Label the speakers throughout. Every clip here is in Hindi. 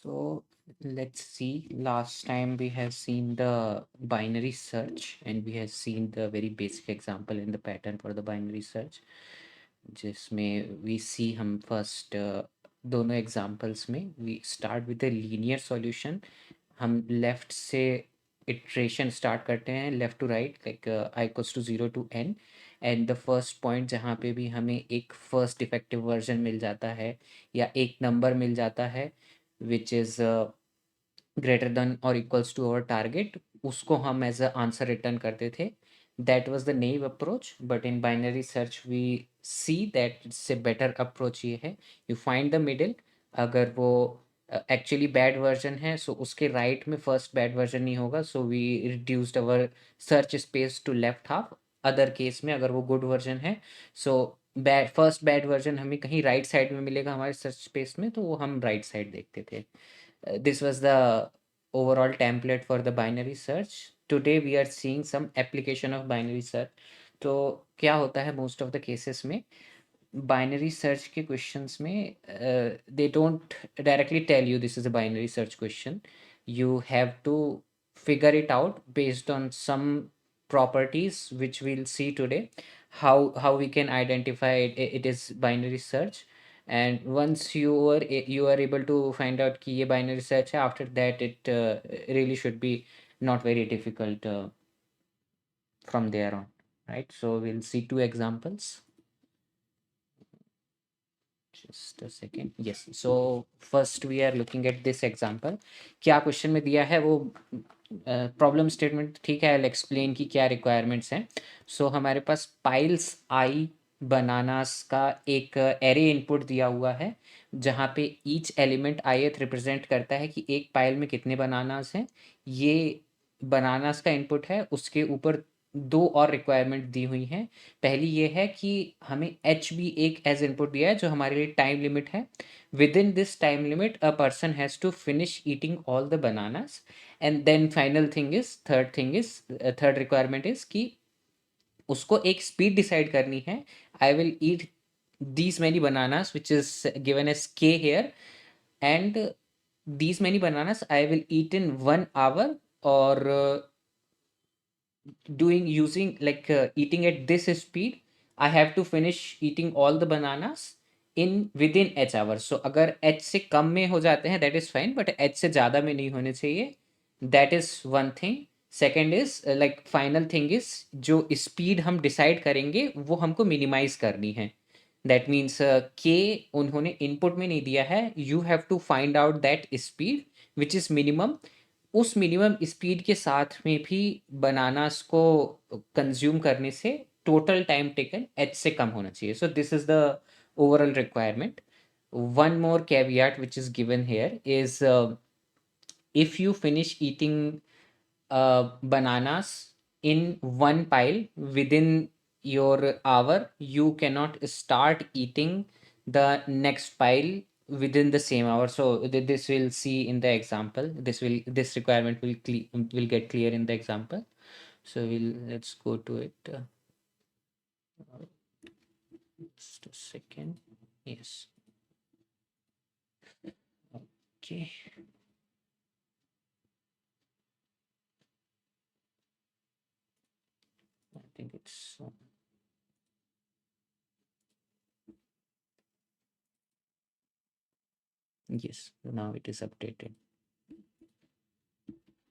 Speaker 1: So let's see. Last time we have seen the binary search and we have seen the very basic example in the pattern for the binary search, जिसमें we see हम first दोनों examples में we start with a linear solution. हम लेफ्ट से इटरेशन स्टार्ट करते हैं left to right like I equals to 0 to n and the first point जहाँ पे भी हमें एक फर्स्ट इफेक्टिव वर्जन मिल जाता है या एक नंबर मिल जाता है विच इज़ ग्रेटर देन और इक्वल्स टू अवर टारगेट, उसको हम एज अ आंसर रिटर्न करते थे. That was the naive approach, but in binary search we see that it's a better approach. ये है यू फाइंड द मिडिल. अगर वो एक्चुअली बैड वर्जन है सो उसके राइट में फर्स्ट बैड वर्जन नहीं होगा, so we reduced our search space to left half. Other case में अगर वो गुड वर्जन है so bad first bad version हमें कहीं राइट साइड में मिलेगा हमारे सर्च स्पेस में, तो वो हम राइट साइड देखते थे. This was the overall template for the binary search. Today we are seeing some application of binary search. तो क्या होता है most of the cases में binary search के questions में they don't directly tell you this is a binary search question. You have to figure it out based on some properties which we'll see today, how we can identify it is binary search. And once you are able to find out कि ये binary search है, after that it really should be not very difficult from there on, right? So we'll see two examples. Just a second. Yes. So first we are looking at this example. क्या क्वेश्चन में दिया है वो प्रॉब्लम स्टेटमेंट ठीक है. आई एक्सप्लेन कि क्या रिक्वायरमेंट्स हैं. सो हमारे पास पाइल्स आई बनानास का एक एरे इनपुट दिया हुआ है जहाँ पे ईच एलिमेंट ith रिप्रेजेंट करता है कि एक पाइल में कितने बनानास हैं. ये बनानास का इनपुट है. उसके ऊपर दो और रिक्वायरमेंट दी हुई हैं. पहली ये है कि हमें एच भी एक एज इनपुट दिया है जो हमारे लिए टाइम लिमिट है. With in this time limit a person has to finish eating all the bananas. And then final thing is third requirement is कि उसको एक स्पीड डिसाइड करनी है. I will eat these many bananas which is given as k here, and these many bananas I will eat in 1 hour, or doing using like eating at this speed I have to finish eating all the bananas in within h hours. So अगर h से कम में हो जाते हैं that is fine, but h से ज़्यादा में नहीं होने चाहिए. That is one thing. Second is like final thing is जो speed हम decide करेंगे वो हमको minimize करनी है. That means k उन्होंने input में नहीं दिया है. You have to find out that speed which is minimum. उस मिनिमम स्पीड के साथ में भी बनानास को कंज्यूम करने से टोटल टाइम टेकन एच से कम होना चाहिए. सो this is the overall requirement. one more caveat which is given here is if you finish eating bananas in one pile within your hour, you cannot start eating the next pile within the same hour. So this will see in the example. This requirement will get clear in the example. So let's go to it. Just a second. Yes. Okay. I think it's yes. Now it is updated.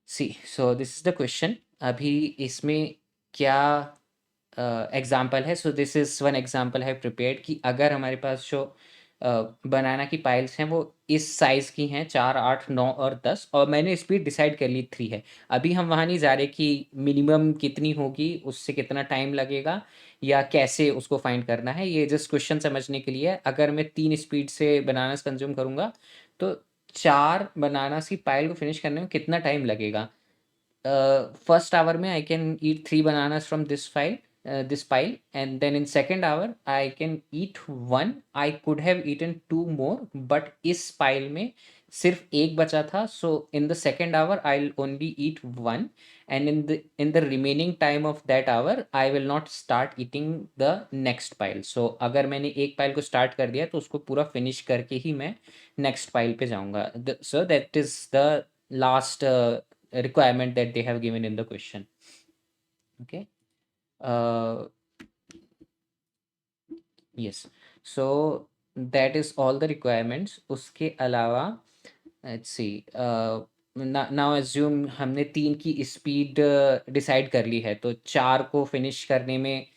Speaker 1: See, so this is the question. अभी इसमें क्या एग्जाम्पल है. सो दिस इज वन एग्जाम्पल है प्रिपेयर्ड कि अगर हमारे पास जो बनाना की पाइल्स हैं वो इस साइज़ की हैं 4, 8, 9 और 10, और मैंने स्पीड डिसाइड कर ली 3 है. अभी हम वहाँ नहीं जा रहे कि मिनिमम कितनी होगी, उससे कितना टाइम लगेगा या कैसे उसको फाइंड करना है. ये जस्ट क्वेश्चन समझने के लिए है. अगर मैं 3 स्पीड से बनानास कंज्यूम करूँगा तो 4 बनानास की पाइल को फिनिश करने में कितना टाइम लगेगा. first hour में I can eat 3 bananas from this pile, and then in second hour I can eat 1. I could have eaten 2 more, but इस pile में सिर्फ एक बचा था, so in the second hour I will only eat one, and in the remaining time of that hour I will not start eating the next pile. So अगर मैंने एक पाइल को स्टार्ट कर दिया तो उसको पूरा फिनिश करके ही मैं नेक्स्ट पाइल पे जाऊंगा। So that is the last requirement that they have given in the question. Okay. uh, yes, so that is all the requirements। उसके अलावा लेट्स सी, नाउ एज्यूम हमने 3 की स्पीड डिसाइड कर ली है, तो 4 को फिनिश करने में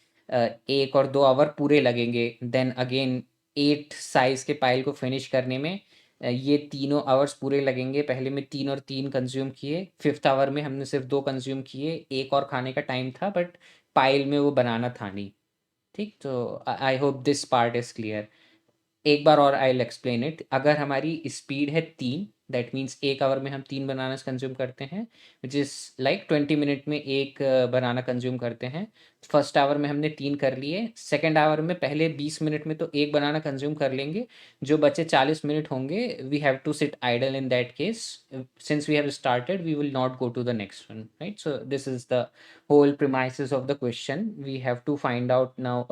Speaker 1: 1 और 2 आवर पूरे लगेंगे। देन अगेन 8 साइज़ के पाइल को फिनिश करने में ये तीनों आवर्स पूरे लगेंगे। पहले में 3 और 3 कंज़्यूम किए, 5th आवर में हमने सिर्फ 2 कंज़्यूम किए, 1 और खाने का टाइम था बट पाइल में वो बनाना था नहीं। ठीक, तो I hope this part is clear. एक बार और आई विल एक्सप्लेन इट। अगर हमारी स्पीड है 3, दैट मीन्स 1 आवर में हम 3 बनानास कंज्यूम करते हैं, विच इज़ लाइक 20 मिनट में 1 बनाना कंज्यूम करते हैं। फर्स्ट आवर में हमने 3 कर लिए, सेकंड आवर में पहले 20 मिनट में तो 1 बनाना कंज्यूम कर लेंगे, जो बचे 40 मिनट होंगे we have to sit idle in that case. Since we have started we will not go to the next one, right? So this is the whole premises of the question. We have to find out now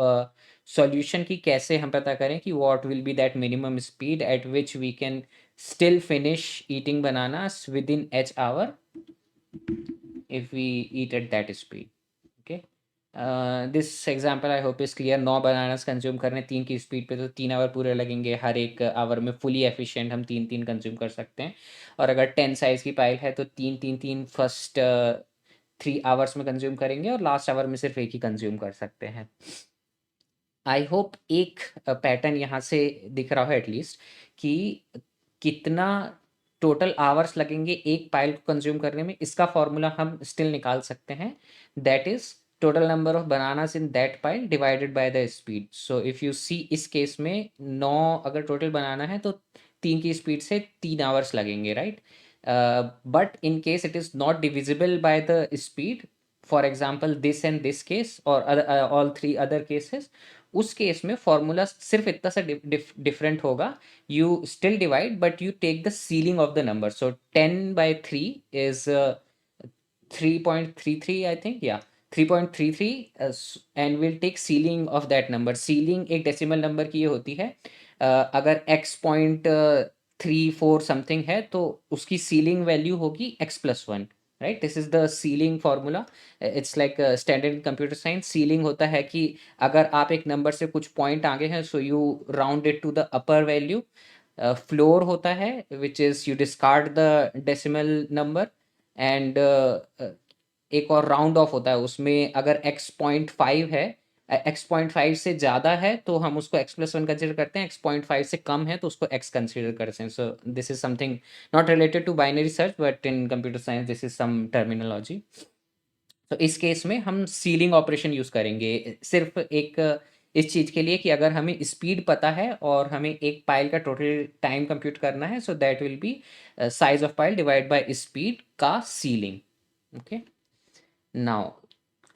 Speaker 1: solution की कैसे हम पता करें कि what will be that minimum speed at which we can still finish eating bananas within each hour if we eat at that speed. Okay. This example I hope is clear। 9 bananas consume करने 3 की स्पीड पे तो 3 आवर पूरे लगेंगे। हर एक आवर में फुली एफिशिएंट हम 3 कंज्यूम कर सकते हैं। और अगर 10 साइज की पाइल है तो 3 फर्स्ट 3 आवर्स में कंज्यूम करेंगे और लास्ट आवर में सिर्फ एक ही कंज्यूम कर सकते हैं। आई होप एक पैटर्न यहाँ से दिख रहा हो एटलीस्ट कि कितना टोटल आवर्स लगेंगे एक पाइल को कंज्यूम करने में। इसका फॉर्मूला हम स्टिल निकाल सकते हैं, that is total number of bananas in that pile divided by the speed. So if you see इस केस में 9 अगर टोटल बनाना है तो 3 की स्पीड से 3 आवर्स लगेंगे, right? But in case it is not divisible by the speed, for example this and this case और ऑल 3 अदर केसेस, उस केस में फॉर्मूला सिर्फ इतना सा डिफरेंट होगा। you still divide but you take the ceiling of the number, so 10 by 3 is 3.33 I think, yeah, 3.33, and we'll take ceiling of that number। ceiling एक डेसिमल नंबर की ये होती है। अगर x पॉइंट 34 समथिंग है तो उसकी सीलिंग वैल्यू होगी x plus 1, right? This is the ceiling formula. It's like standard computer science. Ceiling होता है कि अगर आप एक नंबर से कुछ पॉइंट आगे हैं so you round it to the upper value. Floor होता है which is you discard the decimal number, and एक और राउंड ऑफ होता है, उसमें अगर x पॉइंट 5 है, x पॉइंट 5 से ज़्यादा है तो हम उसको x प्लस 1 कंसिडर करते हैं, x पॉइंट 5 से कम है तो उसको x कंसिडर करते हैं। So this is something not related to binary search but in computer science this is some terminology. तो इस केस में हम सीलिंग ऑपरेशन यूज़ करेंगे सिर्फ एक इस चीज़ के लिए कि अगर हमें स्पीड पता है और हमें एक पाइल का टोटल टाइम कंप्यूट करना है, so that will be size of pile divide by speed का ceiling. Okay, now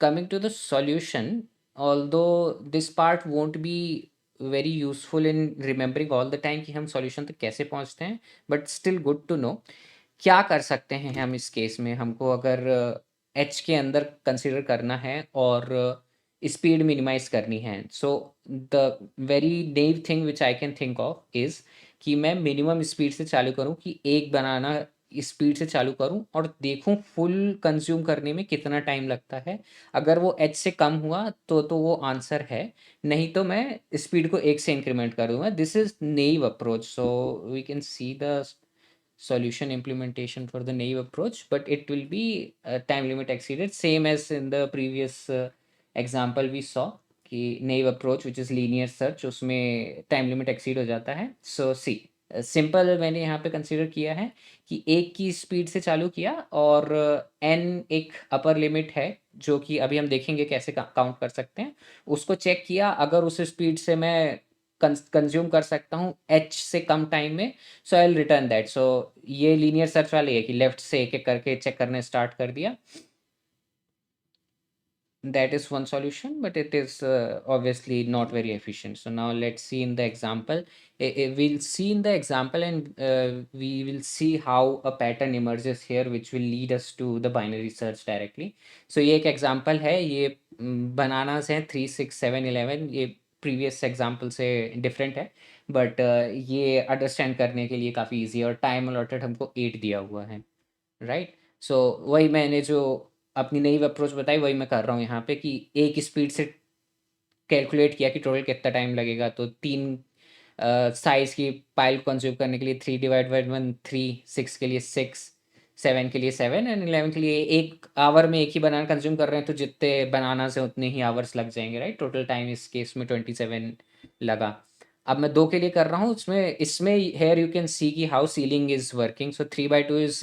Speaker 1: coming to the solution, although this part won't be very useful in remembering all the time कि हम solution तक कैसे पहुंचते हैं, but still good to know क्या कर सकते हैं हम इस केस में। हमको अगर एच के अंदर कंसिडर करना है और स्पीड मिनिमाइज करनी है, so the very naive thing which I can think of is कि मैं मिनिमम स्पीड से चालू करूं, कि एक बनाना स्पीड से चालू करूं और देखूं फुल कंज्यूम करने में कितना टाइम लगता है। अगर वो एच से कम हुआ तो वो आंसर है, नहीं तो मैं स्पीड को 1 से इंक्रीमेंट कर दूंगा। This is naive approach. So we can see the solution implementation for the naive approach, but it will be time limit exceeded, same as in the previous example we saw कि naive approach which is linear search उसमें time limit exceed हो जाता है। so see, सिंपल मैंने यहाँ पे कंसीडर किया है कि एक की स्पीड से चालू किया और n एक अपर लिमिट है जो कि अभी हम देखेंगे कैसे काउंट कर सकते हैं, उसको चेक किया। अगर उस स्पीड से मैं कंज्यूम कर सकता हूँ एच से कम टाइम में, सो आई विल रिटर्न दैट। सो ये लीनियर सर्च वाली है कि लेफ्ट से एक एक करके चेक करने स्टार्ट कर दिया। that is one solution, but it is obviously not very efficient. So now let's see in the example. We'll see in the example, and we will see how a pattern emerges here, which will lead us to the binary search directly. So ये एक example है, ये bananas हैं 3, 6, 7, 11, ये previous example से different है, but ये understand करने के लिए काफ़ी easy है, और time allotted हमको 8 दिया हुआ है, राइट। सो वही मैंने जो अपनी नई अप्रोच बताई वही मैं कर रहा हूँ यहाँ पे, कि एक स्पीड से कैलकुलेट किया कि टोटल कितना टाइम लगेगा। तो 3 साइज़ की पाइल को कंज़्यूम करने के लिए 3 डिवाइड बाय 1 3, 6 के लिए 6, 7 के लिए 7 एंड 11 के लिए 1 आवर में एक ही बनाना कंज़्यूम कर रहे हैं, तो जितने बनानास हैं उतने ही आवर्स लग जाएँगे, राइट? टोटल टाइम इस केस में 27 लगा। अब मैं 2 के लिए कर रहा हूँ, उसमें इसमें हियर यू कैन सी कि how ceiling is working. So 3/2 is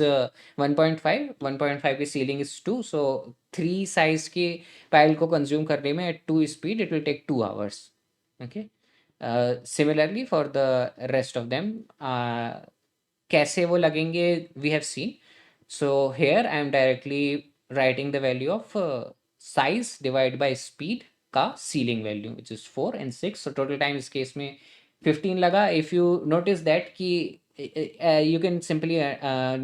Speaker 1: 1.5, 1.5 की सीलिंग इज़ 2, सो 3 साइज़ की पाइल को कंज्यूम करने में at 2 speed it will take 2 hours. Okay, similarly for the rest of them कैसे वो लगेंगे we have seen. So here I am directly writing the value of size divide by speed का ceiling value which is 4 and 6। So total time इस केस में 15 लगा। इफ़ यू नोटिस दैट कि you can simply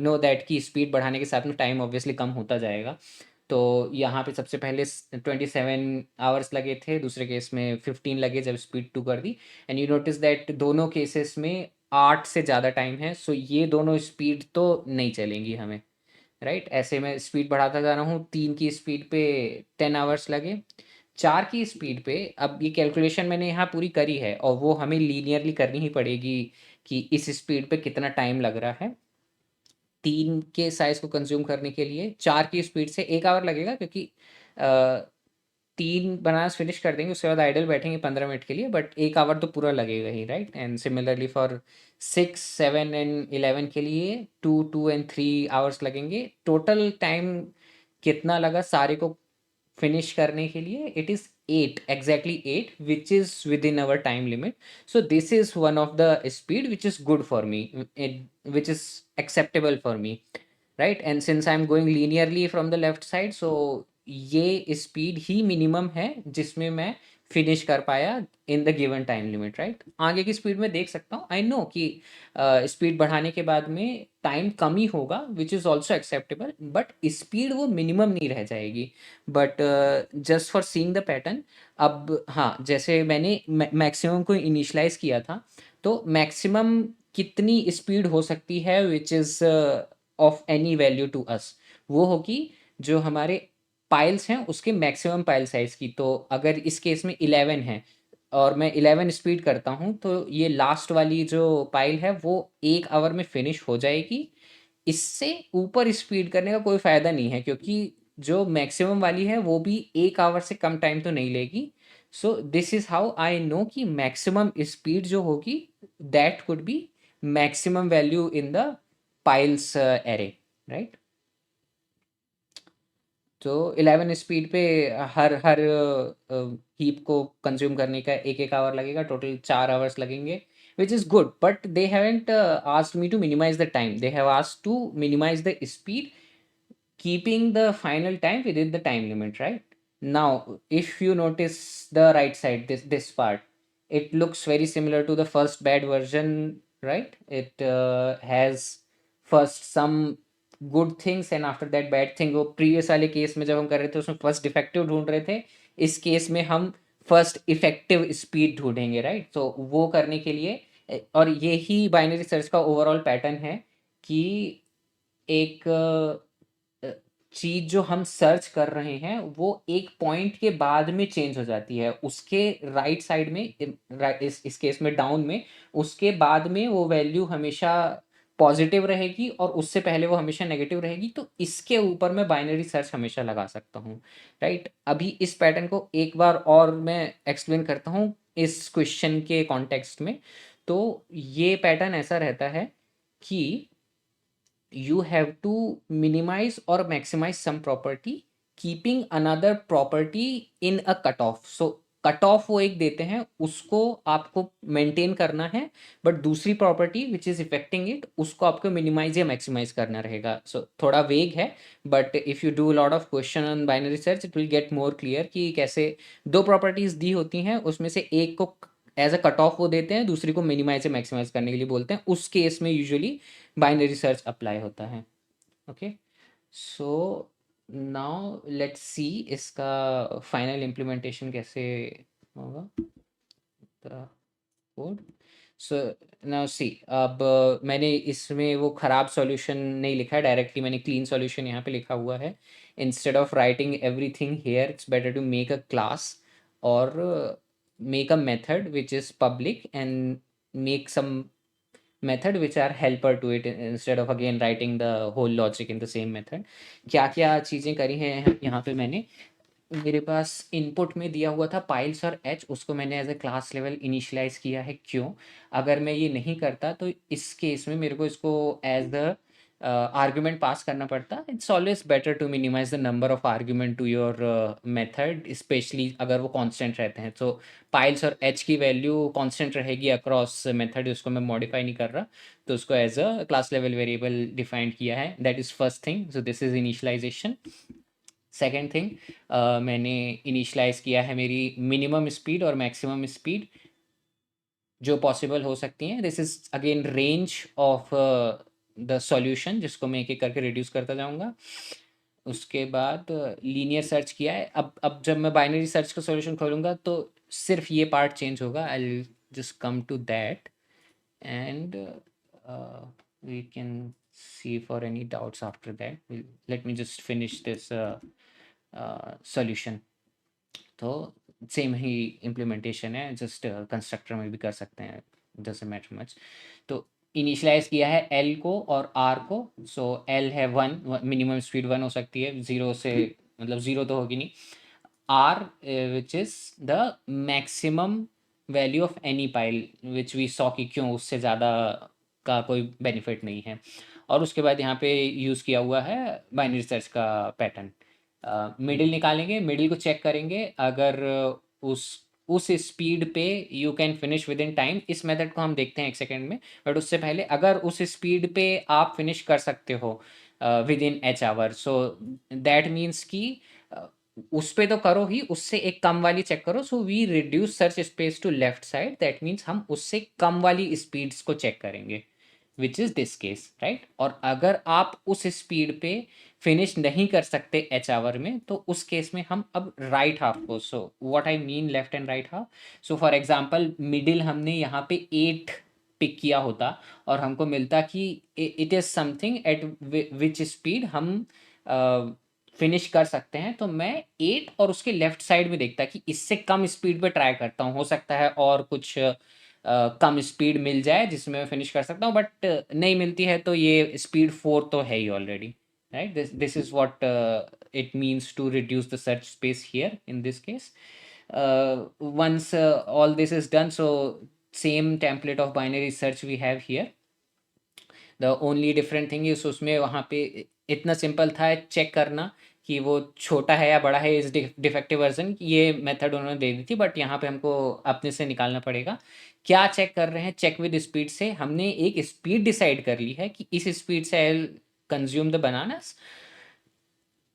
Speaker 1: know that कि स्पीड बढ़ाने के साथ में टाइम ऑब्वियसली कम होता जाएगा। तो यहाँ पे सबसे पहले 27 आवर्स लगे थे, दूसरे केस में 15 लगे जब स्पीड 2 कर दी, एंड यू नोटिस दैट दोनों केसेस में 8 से ज़्यादा टाइम है। सो ये दोनों स्पीड तो नहीं चलेंगी हमें, राइट। ऐसे मैं स्पीड बढ़ाता जा रहा हूँ, 3 की स्पीड पे 10 आवर्स लगे, 4 की स्पीड पे अब ये कैलकुलेशन मैंने यहाँ पूरी करी है और वो हमें लीनियरली करनी ही पड़ेगी कि इस स्पीड पे कितना टाइम लग रहा है 3 के साइज़ को कंज़्यूम करने के लिए। 4 की स्पीड से 1 आवर लगेगा, क्योंकि 3 बनानास फिनिश कर देंगे, उसके बाद आइडल बैठेंगे 15 मिनट के लिए, बट 1 आवर तो पूरा लगेगा ही, right. And similarly for 6, 7 and 11 के लिए 2, 2 एंड 3 आवर्स लगेंगे। टोटल टाइम कितना लगा सारे को फिनिश करने के लिए? It is 8, exactly 8, which is within our time limit. So this is one of the speed which is good for me, which is acceptable for me, right? And since I'm going linearly from the left side, so ये स्पीड ही मिनिमम है जिसमें मैं फिनिश कर पाया in the given time limit, right. आगे की स्पीड में देख सकता हूँ, आई नो कि स्पीड बढ़ाने के बाद में टाइम कम ही होगा, which is also acceptable, but speed वो मिनिमम नहीं रह जाएगी। But just for seeing the pattern, अब हाँ, जैसे मैंने मैक्सिमम को इनिशलाइज किया था, तो मैक्सिमम कितनी स्पीड हो सकती है which is of any value to us, वो होगी जो हमारे पाइल्स हैं उसके मैक्सिमम पाइल साइज़ की। तो अगर इस केस में 11 है और मैं 11 स्पीड करता हूँ, तो ये लास्ट वाली जो पाइल है वो 1 आवर में फिनिश हो जाएगी। इससे ऊपर स्पीड करने का कोई फ़ायदा नहीं है, क्योंकि जो मैक्सिमम वाली है वो भी 1 आवर से कम टाइम तो नहीं लेगी। सो this is how I know कि मैक्सिमम स्पीड जो होगी that could be maximum value in the piles array, right. तो 11 स्पीड पे हर हर हीप को कंज्यूम करने का 1 आवर लगेगा, टोटल 4 आवर्स लगेंगे, which is good. But they haven't asked me to minimize the time, they have asked to minimize the speed keeping the final time within the time limit, right? Now if you notice the right side, this part, it looks very similar to the first bad version, right? It has first some good things and after that bad thing। वो previous वाले केस में जब हम कर रहे थे उसमें फर्स्ट डिफेक्टिव ढूंढ रहे थे, इस केस में हम फर्स्ट इफेक्टिव स्पीड ढूंढेंगे, राइट। तो वो करने के लिए और ये ही बाइनरी सर्च का ओवरऑल पैटर्न है कि एक चीज़ जो हम सर्च कर रहे हैं वो एक पॉइंट के बाद में चेंज हो जाती है, उसके राइट साइड में इस केस में डाउन में, उसके बाद में वो वैल्यू हमेशा पॉजिटिव रहेगी और उससे पहले वो हमेशा नेगेटिव रहेगी। तो इसके ऊपर मैं बाइनरी सर्च हमेशा लगा सकता हूँ, राइट। अभी इस पैटर्न को एक बार और मैं एक्सप्लेन करता हूँ इस क्वेश्चन के कॉन्टेक्स्ट में। तो ये पैटर्न ऐसा रहता है कि you have to minimize or maximize some property keeping another property in a cutoff। So cut off वो एक देते हैं, उसको आपको मेंटेन करना है, बट दूसरी property which is affecting it उसको आपको मिनिमाइज या मैक्सिमाइज करना रहेगा. सो थोड़ा वेग है, but if you do lot of question on binary search it will get more clear कि कैसे दो प्रॉपर्टीज दी होती हैं, उसमें से एक को एज अ कट ऑफ वो देते हैं, दूसरी को मिनिमाइज या मैक्सिमाइज करने के लिए बोलते हैं. उस केस में यूजुअली बाइनरी सर्च अप्लाई होता है. ओके, सो नाउ लेट्स सी इसका फाइनल इम्प्लीमेंटेशन कैसे होगा. कोड. सो नाउ सी, अब मैंने इसमें वो ख़राब सॉल्यूशन नहीं लिखा है, डायरेक्टली मैंने क्लीन सॉल्यूशन यहाँ पे लिखा हुआ है. Instead of writing everything here it's better to make a class और make a method which is public and make some method which are helper to it instead of again writing the whole logic in the same method. क्या क्या चीज़ें करी हैं यहाँ पे मैंने, मेरे पास इनपुट में दिया हुआ था पाइल्स और एच, उसको मैंने as a class level initialize किया है. क्यों? अगर मैं ये नहीं करता तो इस केस में मेरे को इसको एज द आर्ग्यूमेंट पास करना पड़ता. It's always better to minimize the number of argument to your method, specially अगर वो कांस्टेंट रहते हैं. तो पाइल्स और एच की वैल्यू कांस्टेंट रहेगी अक्रॉस मेथड, उसको मैं मॉडिफाई नहीं कर रहा, तो उसको as a class level variable defined किया है. That is first thing. So this is initialization. Second thing, मैंने इनिशलाइज किया है मेरी मिनिमम स्पीड और मैक्सिमम स्पीड जो पॉसिबल हो सकती हैं. This is again range of the solution, जिसको मैं एक एक करके रिड्यूस करता जाऊंगा. उसके बाद लीनियर सर्च किया है. अब जब मैं बाइनरी सर्च का सॉल्यूशन खोलूंगा तो सिर्फ ये पार्ट चेंज होगा. I just come to that and we can see for any doubts after that. Let me just finish this solution. तो सेम ही इम्प्लीमेंटेशन है, जस्ट कंस्ट्रक्टर में भी कर सकते हैं, डजंट मैटर मच. तो इनिशियलाइज किया है एल को और आर को. सो एल है 1, मिनिमम स्पीड 1 हो सकती है, 0 से मतलब 0 तो होगी नहीं. R which is the maximum value of any pile which we saw कि क्यों उससे ज़्यादा का कोई बेनिफिट नहीं है. और उसके बाद यहाँ पे यूज़ किया हुआ है बाइनरी सर्च का पैटर्न. मिडिल निकालेंगे, मिडिल को चेक करेंगे, अगर उस उस स्पीड पे you can finish with in time. इस मेथड को हम देखते हैं एक सेकेंड में, बट उससे पहले अगर उस स्पीड पे आप फिनिश कर सकते हो within H hour, so that means कि उस पे तो करो ही, उससे एक कम वाली चेक करो. So we reduce search space to left side, that means हम उससे कम वाली स्पीड्स को चेक करेंगे, which is this case, right. और अगर आप उस स्पीड पे फिनिश नहीं कर सकते एच आवर में, तो उस केस में हम अब राइट हाफ को, so what I mean left and right half. So for example middle हमने यहाँ पे 8 पिक किया होता और हमको मिलता कि it is something eight which speed हम फिनिश कर सकते हैं, तो मैं 8 और उसके लेफ्ट साइड में देखता कि इससे कम स्पीड पे ट्राई करता हूँ, हो सकता है और कुछ कम स्पीड मिल जाए जिसमें मैं फिनिश कर सकता हूँ, बट नहीं मिलती है तो ये स्पीड 4 तो है ही already, right. This is what it means to reduce the search space here in this case. Once all this is done, so same template of binary search we have here. The only different thing is उसमें वहाँ पे इतना सिंपल था चेक करना कि वो छोटा है या बड़ा है इस डिफेक्टिव वर्जन, ये मेथड उन्होंने दे दी थी, बट यहाँ पे हमको अपने से निकालना पड़ेगा. क्या चेक कर रहे हैं? चेक विद स्पीड से हमने एक स्पीड डिसाइड कर ली है कि इस स्पीड से आई कंज्यूम द बनानास.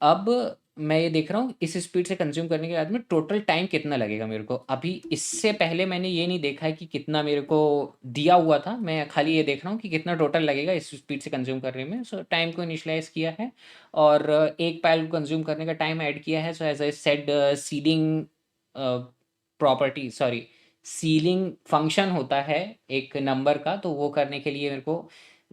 Speaker 1: अब मैं ये देख रहा हूँ इस स्पीड से कंज्यूम करने के बाद में टोटल टाइम कितना लगेगा मेरे को. अभी इससे पहले मैंने ये नहीं देखा है कि कितना मेरे को दिया हुआ था, मैं खाली ये देख रहा हूँ कि कितना टोटल लगेगा इस स्पीड से कंज्यूम करने में. सो टाइम को इनिशियलाइज किया है और एक पाइल को कंज्यूम करने का टाइम ऐड किया है. So as I said, ceiling property, sorry, ceiling function होता है एक नंबर का, तो वो करने के लिए मेरे को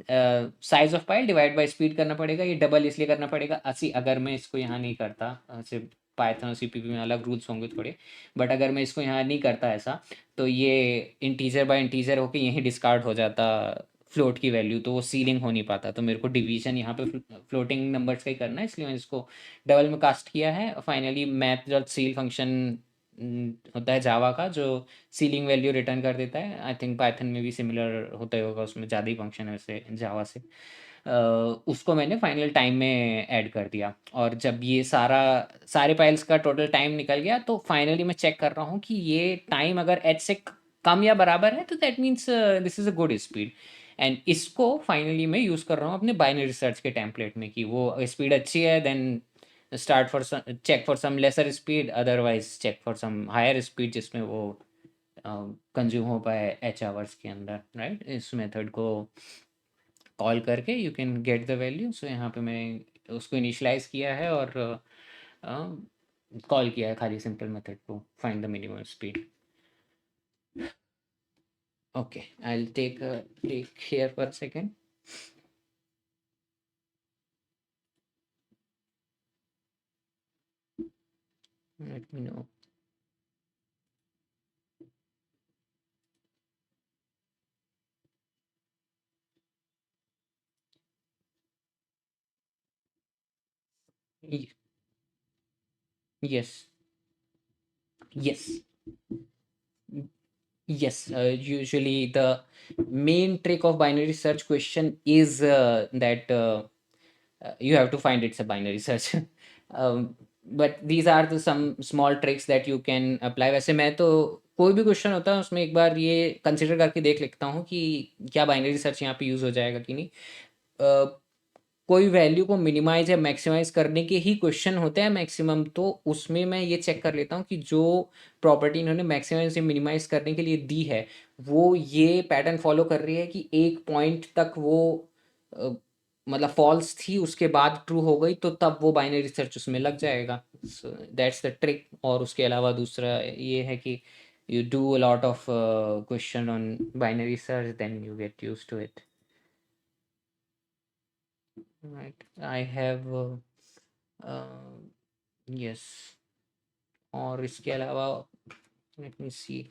Speaker 1: size of pile divide by speed करना पड़ेगा. ये डबल इसलिए करना पड़ेगा ऐसी, अगर मैं इसको यहाँ नहीं करता सिर्फ पाइथन और सीपीपी में अलग रूल्स होंगे थोड़े, बट अगर मैं इसको यहाँ नहीं करता ऐसा, तो ये इंटीजर बाय इंटीजर होके यहीं डिस्कार्ड हो जाता फ्लोट की वैल्यू, तो वो सीलिंग हो नहीं पाता. तो मेरे को डिवीजन यहाँ पे फ्लोटिंग नंबर्स का ही करना है, इसलिए मैंने इसको डबल में कास्ट किया है. Finally math dot seal function होता है जावा का, जो सीलिंग वैल्यू रिटर्न कर देता है। आई थिंक पाइथन में भी सिमिलर होता ही होगा, उसमें ज़्यादा ही फंक्शन है वैसे जावा से। उसको मैंने फाइनल टाइम में ऐड कर दिया, और जब ये सारे फाइल्स का टोटल टाइम निकल गया, तो फाइनली मैं चेक कर रहा हूँ कि ये टाइम अगर एच से कम या बराबर है, तो that means this is a good speed. And इसको फाइनली मैं यूज़ कर रहा हूँ अपने बाइनरी सर्च के टेम्पलेट में, कि वो स्पीड अच्छी है, then start for check for some lesser speed, otherwise check for some higher speed जिसमें वो कंज्यूम हो पाए एच आवर्स के अंदर, राइट। इस मेथड को कॉल करके you can get the value. So यहाँ पे मैं उसको इनिशियलाइज किया है और कॉल किया है खाली सिंपल मेथड को find the minimum speed. Okay, I will take here for a second. Let me know. Yes, yes, yes. Usually, the main trick of binary search question is that you have to find it's a binary search. But these are the some small tricks that you can apply. वैसे मैं तो कोई भी क्वेश्चन होता है उसमें एक बार ये कंसिडर करके देख लेता हूँ कि क्या बाइनरी सर्च यहाँ पे यूज़ हो जाएगा कि नहीं। कोई वैल्यू को मिनिमाइज या मैक्सिमाइज करने के ही क्वेश्चन होते हैं मैक्सिमम, तो उसमें मैं ये चेक कर लेता हूँ कि जो प्रॉपर्टी इन्होंने मैक्सिमाइज या मिनिमाइज करने के लिए दी है, वो ये पैटर्न फॉलो कर रही है कि एक पॉइंट तक वो अ, मतलब फॉल्स थी, उसके बाद ट्रू हो गई, तो तब वो बाइनरी रिसर्च उसमें लग जाएगा। So that's the trick. और उसके अलावा दूसरा ये है कि you do a lot of question on binary search, then you get used to it, right. I have yes. और इसके अलावा लेट मी सी,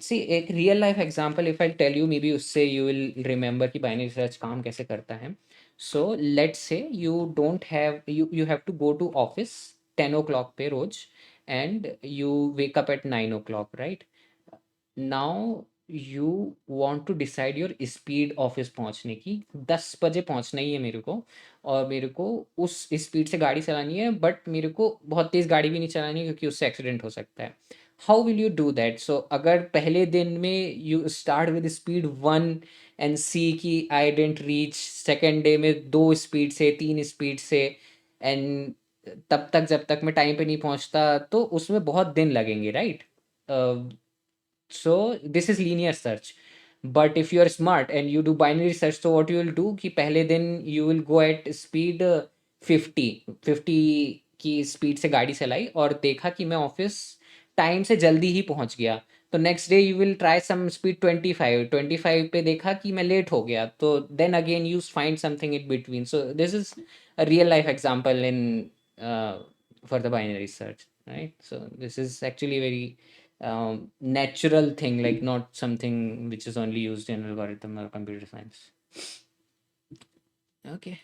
Speaker 1: सी एक real life example if I tell you, maybe उससे यू विल रिमेंबर कि बाइनरी सर्च काम कैसे करता है। So let's say you don't have you have to go to office 10 o'clock पे रोज, and you wake up at 9 o'clock, right. Now you want to decide your speed office पहुंचने की। 10 बजे पहुंचना ही है मेरे को, और मेरे को उस स्पीड से गाड़ी चलानी है, बट मेरे को बहुत तेज़ गाड़ी भी नहीं चलानी है, क्योंकि उससे एक्सीडेंट हो सकता है। How will you do that? So अगर पहले दिन में you start with speed 1 and see कि I don't reach, second day में 2 स्पीड से, 3 स्पीड से, एंड तब तक जब तक मैं टाइम पे नहीं पहुंचता, तो उसमें बहुत दिन लगेंगे, right. So this is linear search. But if you are smart and you do binary search, so what you will do कि पहले दिन you will go at speed 50 की स्पीड से गाड़ी चलाई, और देखा कि मैं ऑफिस टाइम से जल्दी ही पहुंच गया। तो next day you will try some speed 25 पे, देखा कि मैं लेट हो गया, तो then again you find something in between. So this is a real life example in for the binary search, right? So this is actually very natural thing, like not something which is only used in algorithm or computer science. Okay.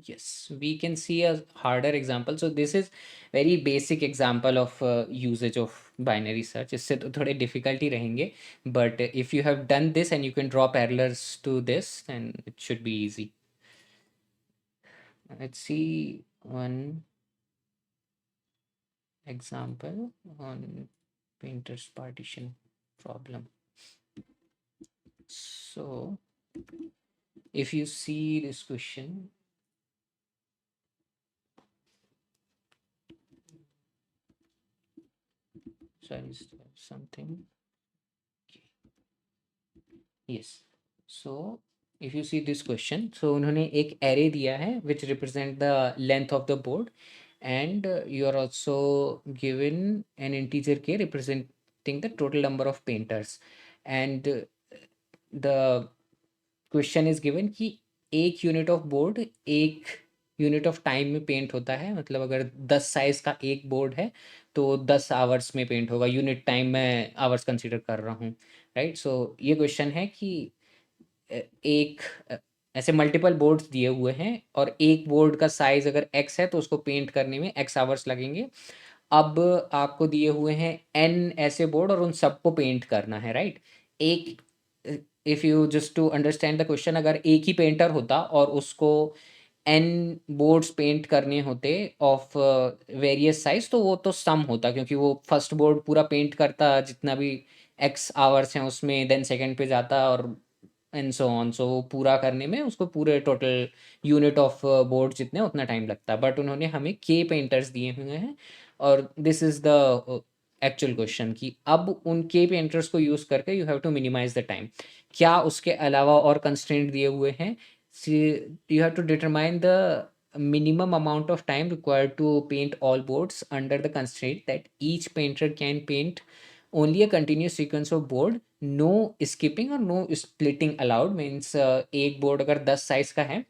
Speaker 1: Yes, we can see a harder example. So this is very basic example of usage of binary search. इससे तो थोड़े difficult ही रहेंगे, but if you have done this and you can draw parallels to this, then it should be easy. Let's see one example on painter's partition problem. So if you see this question, sorry, is there something? Okay. Yes. So if you see this question, so उन्होंने एक array दिया है which represent the length of the board, and you are also given an integer k representing the total number of painters, and the question is given कि एक यूनिट ऑफ बोर्ड एक यूनिट ऑफ टाइम में पेंट होता है। मतलब अगर 10 साइज का एक बोर्ड है, तो 10 आवर्स में पेंट होगा। यूनिट टाइम में आवर्स कंसीडर कर रहा हूँ, राइट। सो ये क्वेश्चन है कि एक ऐसे मल्टीपल बोर्ड्स दिए हुए हैं, और एक बोर्ड का साइज अगर एक्स है, तो उसको पेंट करने में एक्स आवर्स लगेंगे। अब आपको दिए हुए हैं n ऐसे बोर्ड और उन सबको पेंट करना है, राइट? एक if you just to understand the question, अगर एक ही पेंटर होता और उसको n बोर्ड्स पेंट करने होते ऑफ वेरियस साइज, तो वो तो सम होता, क्योंकि वो फर्स्ट बोर्ड पूरा पेंट करता जितना भी x आवर्स हैं उसमें, देन सेकंड पे जाता और एंड सो ऑन। सो वो पूरा करने में उसको पूरे टोटल यूनिट ऑफ बोर्ड जितने उतना टाइम लगता है, बट उन्होंने हमें के पेंटर्स दिए हुए हैं। और this is the actual question कि अब उन के पेंटर्स को यूज करके you have to minimize the time. क्या उसके अलावा और कंस्ट्रेंट दिए हुए हैं? You have to determine the minimum amount of time required to paint all boards under the constraint that each painter can paint only a continuous sequence of board, no skipping और no splitting allowed। मीन्स एक बोर्ड अगर 10 साइज का है,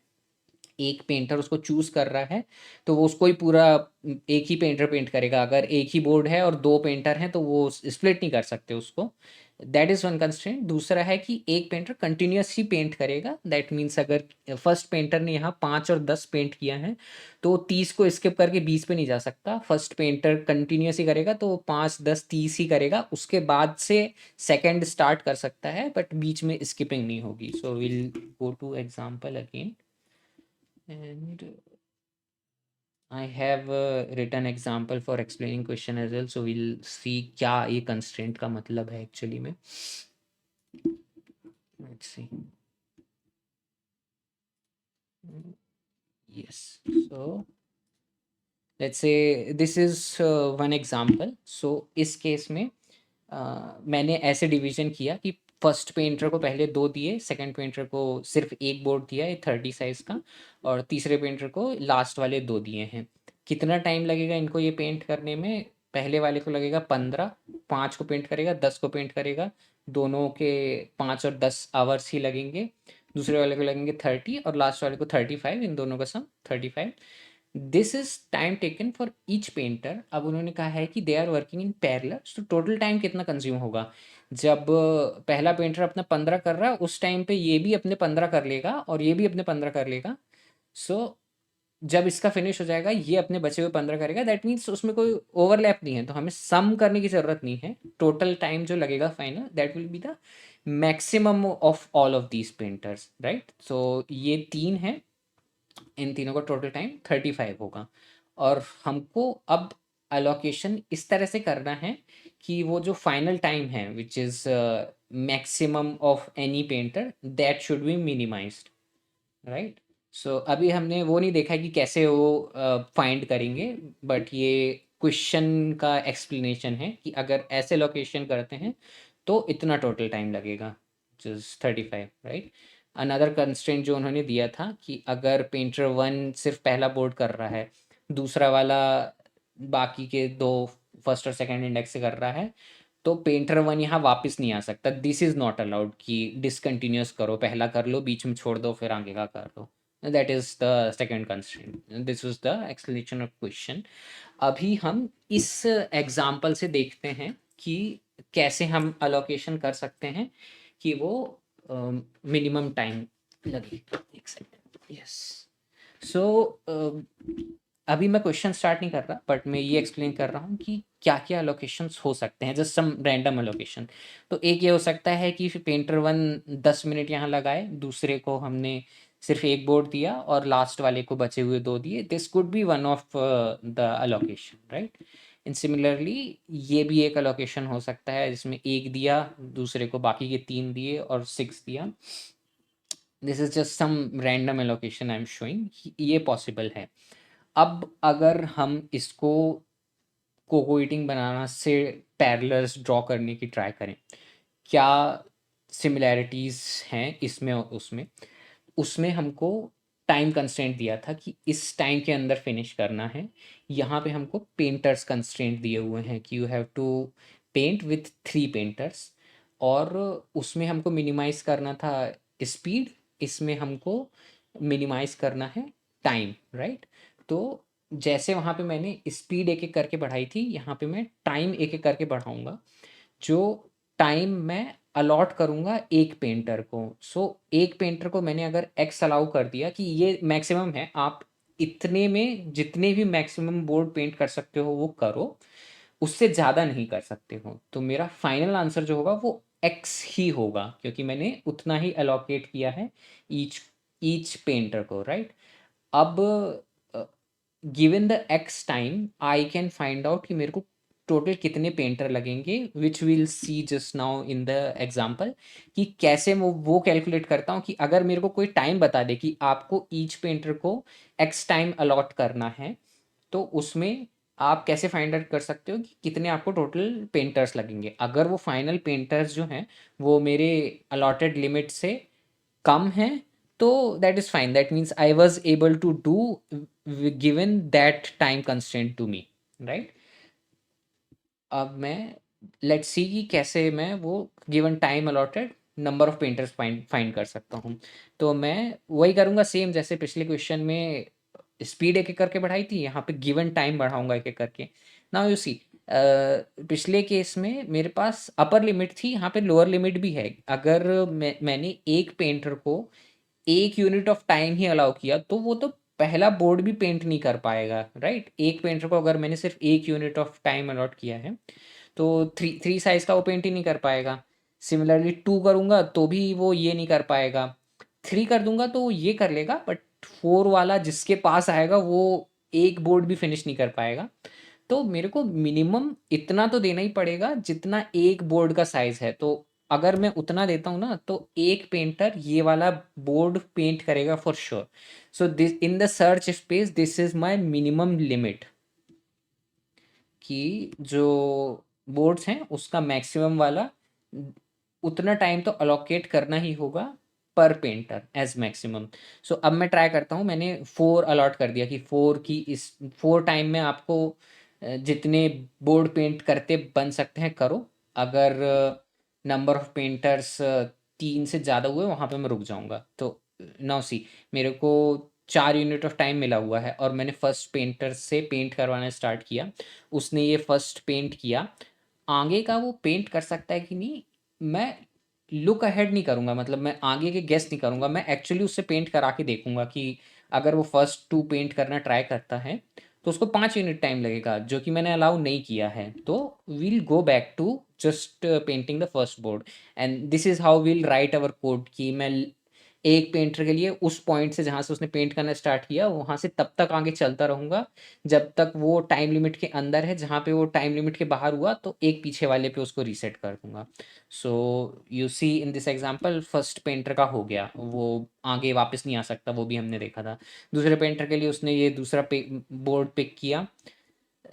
Speaker 1: एक पेंटर उसको चूज कर रहा है, तो वो उसको ही पूरा एक ही पेंटर पेंट करेगा। अगर एक ही बोर्ड है और दो पेंटर हैं तो वो स्प्लिट नहीं कर सकते उसको। That is one constraint. दूसरा है कि एक पेंटर कंटिन्यूस ही पेंट करेगा। दैट मीन्स अगर फर्स्ट पेंटर ने यहाँ 5 और 10 पेंट किया है तो 30 को स्किप करके 20 पे नहीं जा सकता। फर्स्ट पेंटर कंटिन्यूस ही करेगा तो 5 10 30 ही करेगा, उसके बाद से सेकेंड स्टार्ट कर सकता है, बट बीच में स्किपिंग नहीं होगी। So will go to example again and I have written example for explaining question as well, so we'll see क्या ये constraint का मतलब है actually में। Let's see। Yes, so let's say this is one example। so इस केस में मैंने ऐसे डिवीजन किया कि फर्स्ट पेंटर को पहले 2 दिए, सेकंड पेंटर को सिर्फ एक बोर्ड दिया है 30 साइज का, और तीसरे पेंटर को लास्ट वाले 2 दिए हैं। कितना टाइम लगेगा इनको ये पेंट करने में? पहले वाले को लगेगा 15, 5 को पेंट करेगा, 10 को पेंट करेगा, दोनों के 5 और 10 आवर्स ही लगेंगे। दूसरे वाले को लगेंगे 30 और लास्ट वाले को 35, इन दोनों का sum 35। This is time taken for each painter. अब उन्होंने कहा है कि they are working in parallel, तो टोटल टाइम कितना कंज्यूम होगा? जब पहला पेंटर अपना 15 कर रहा है उस टाइम पे ये भी अपने 15 कर लेगा और ये भी अपने 15 कर लेगा। सो जब इसका फिनिश हो जाएगा ये अपने बचे हुए 15 करेगा। दैट मीन्स उसमें कोई ओवरलैप नहीं है, तो हमें सम करने की ज़रूरत नहीं है। टोटल टाइम जो लगेगा final, that will be the maximum of all of these painters, right? So ये 3 है, इन तीनों का टोटल टाइम 35 होगा। और हमको अब अलोकेशन इस तरह से करना है कि वो जो फाइनल टाइम है which is maximum of any painter, that should be minimized, right? So अभी हमने वो नहीं देखा कि कैसे वो फाइंड करेंगे, बट ये क्वेश्चन का एक्सप्लेनेशन है कि अगर ऐसे लोकेशन करते हैं तो इतना टोटल टाइम लगेगा, जस्ट 35, राइट? अनदर कंस्ट्रेंट जो उन्होंने दिया था कि अगर पेंटर 1 सिर्फ पहला बोर्ड कर रहा है, दूसरा वाला बाकी के 2 फर्स्ट और सेकंड इंडेक्स से कर रहा है, तो पेंटर 1 यहाँ वापस नहीं आ सकता। दिस इज़ नॉट अलाउड कि डिसकंटिन्यूअस करो, पहला कर लो, बीच में छोड़ दो, फिर आगे का कर लो। That is the second constraint. This was the explanation of question. अभी हम इस एग्जाम्पल से देखते हैं कि कैसे हम अलोकेशन कर सकते हैं कि वो मिनिमम टाइम लगे। एक सेकंड। यस। सो अभी मैं क्वेश्चन स्टार्ट नहीं कर रहा, बट मैं ये एक्सप्लेन कर रहा हूँ कि क्या क्या अलोकेशंस हो सकते हैं, जस्ट सम रैंडम अलोकेशन। तो एक ये हो सकता है कि पेंटर 1 10 मिनट यहाँ लगाए, दूसरे को हमने सिर्फ एक बोर्ड दिया और लास्ट वाले को बचे हुए 2 दिए। This could be one of the allocation, right? And similarly ये भी एक अलोकेशन हो सकता है जिसमें एक दिया, दूसरे को बाकी के 3 दिए और 6 दिया। This is just some random allocation I am showing, ये पॉसिबल है। अब अगर हम इसको कोकोइटिंग बनाना से पैरेलल्स ड्रॉ करने की ट्राई करें, क्या सिमिलैरिटीज़ हैं इसमें और उसमें? उसमें हमको टाइम कंस्ट्रेंट दिया था कि इस टाइम के अंदर फिनिश करना है। यहाँ पे हमको पेंटर्स कंस्ट्रेंट दिए हुए हैं कि you have to paint with 3 painters, और उसमें हमको मिनिमाइज़ करना था स्पीड, इसमें हमको मिनिमाइज़ करना है टाइम, राइट? तो जैसे वहाँ पे मैंने स्पीड एक-एक करके बढ़ाई थी, यहाँ पे मैं टाइम एक-एक करके बढ़ाऊँगा। जो टाइम मैं अलॉट करूँगा एक पेंटर को। सो एक पेंटर को मैंने अगर एक्स अलाउ कर दिया कि ये मैक्सिमम है, आप इतने में जितने भी मैक्सिमम बोर्ड पेंट कर सकते हो वो करो, उससे ज़्यादा नहीं कर सकते हो। तो मेरा फाइनल आंसर जो होगा वो एक्स ही होगा, क्योंकि मैंने उतना ही अलोकेट किया है ईच ईच पेंटर को, राइट। अब given the x time I can find out कि मेरे को टोटल कितने पेंटर लगेंगे, which will see just now in the example, कि कैसे वो कैलकुलेट करता हूँ कि अगर मेरे को कोई टाइम बता दे कि आपको ईच पेंटर को एक्स टाइम अलॉट करना है, तो उसमें आप कैसे फाइंड आउट कर सकते हो कि कितने आपको टोटल पेंटर्स लगेंगे। अगर वो फाइनल पेंटर्स जो हैं वो मेरे अलॉटेड लिमिट से कम है, तो that is fine, that means I was able to do given that time constant to me, right. अब मैं लेट्स सी कि कैसे मैं वो given time allotted number of painters find find कर सकता हूँ। तो मैं वही करूँगा सेम जैसे पिछले क्वेश्चन में स्पीड एक एक करके बढ़ाई थी, यहाँ पे गिवन टाइम बढ़ाऊंगा एक एक करके। नाउ यू सी, पिछले केस में मेरे पास अपर लिमिट थी, यहाँ पे लोअर लिमिट भी है। अगर मैंने एक पेंटर को एक unit of time he allow किया तो वो तो पहला बोर्ड भी पेंट नहीं कर पाएगा, राइट। एक पेंटर को अगर मैंने सिर्फ एक यूनिट ऑफ टाइम अलॉट किया है तो थ्री थ्री साइज का वो पेंट ही नहीं कर पाएगा। सिमिलरली टू करूँगा तो भी वो ये नहीं कर पाएगा। थ्री कर दूंगा तो वो ये कर लेगा, बट फोर वाला जिसके पास आएगा वो एक बोर्ड भी फिनिश नहीं कर पाएगा। तो मेरे को मिनिमम इतना तो देना ही पड़ेगा जितना एक बोर्ड का साइज है। तो अगर मैं उतना देता हूँ ना तो एक पेंटर ये वाला बोर्ड पेंट करेगा for sure. So this in the search space this is my minimum limit, कि जो बोर्ड्स हैं उसका मैक्सिमम वाला उतना टाइम तो अलोकेट करना ही होगा पर पेंटर एज मैक्सिमम। सो अब मैं ट्राई करता हूँ, मैंने फोर अलॉट कर दिया कि फोर की इस फोर टाइम में आपको जितने बोर्ड पेंट करते बन सकते हैं करो। अगर नंबर ऑफ पेंटर्स तीन से ज़्यादा हुए वहाँ पे मैं रुक जाऊँगा। तो नाउ सी, मेरे को 4 यूनिट ऑफ टाइम मिला हुआ है और मैंने फर्स्ट पेंटर से पेंट करवाना स्टार्ट किया। उसने ये फर्स्ट पेंट किया, आगे का वो पेंट कर सकता है कि नहीं मैं लुक अहेड नहीं करूँगा, मतलब मैं आगे के गेस नहीं करूँगा, मैं एक्चुअली उससे पेंट करा के देखूँगा कि अगर वो फर्स्ट टू पेंट करना ट्राई करता है तो उसको 5 यूनिट टाइम लगेगा, जो कि मैंने अलाउ नहीं किया है। तो we'll go back to just painting the first board and this is how we'll write our code, कि मैं एक पेंटर के लिए उस पॉइंट से जहाँ से उसने पेंट करना स्टार्ट किया वहाँ से तब तक आगे चलता रहूँगा जब तक वो टाइम लिमिट के अंदर है। जहाँ पे वो टाइम लिमिट के बाहर हुआ तो एक पीछे वाले पे उसको रीसेट कर दूंगा। So you see in this example first painter का हो गया, वो आगे वापस नहीं आ सकता, वो भी हमने देखा था। दूसरे पेंटर के लिए उसने ये दूसरा बोर्ड पिक किया,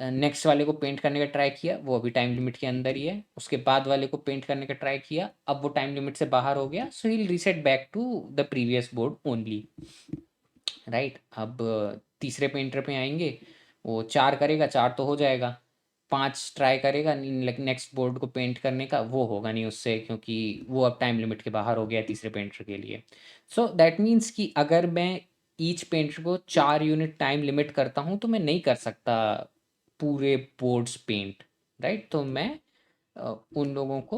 Speaker 1: नेक्स्ट वाले को पेंट करने का ट्राई किया, वो अभी टाइम लिमिट के अंदर ही है। उसके बाद वाले को पेंट करने का ट्राई किया, अब वो टाइम लिमिट से बाहर हो गया, so he reset back to the previous board only, right. अब तीसरे पेंटर पे आएंगे, वो चार करेगा, चार तो हो जाएगा। पांच ट्राई करेगा नेक्स्ट बोर्ड को पेंट करने का, वो होगा नहीं उससे, क्योंकि वो अब टाइम लिमिट के बाहर हो गया है तीसरे पेंटर के लिए। सो दैट मीन्स कि अगर मैं ईच पेंटर को 4 यूनिट टाइम लिमिट करता हूँ तो मैं नहीं कर सकता पूरे बोर्ड्स पेंट, राइट। तो मैं उन लोगों को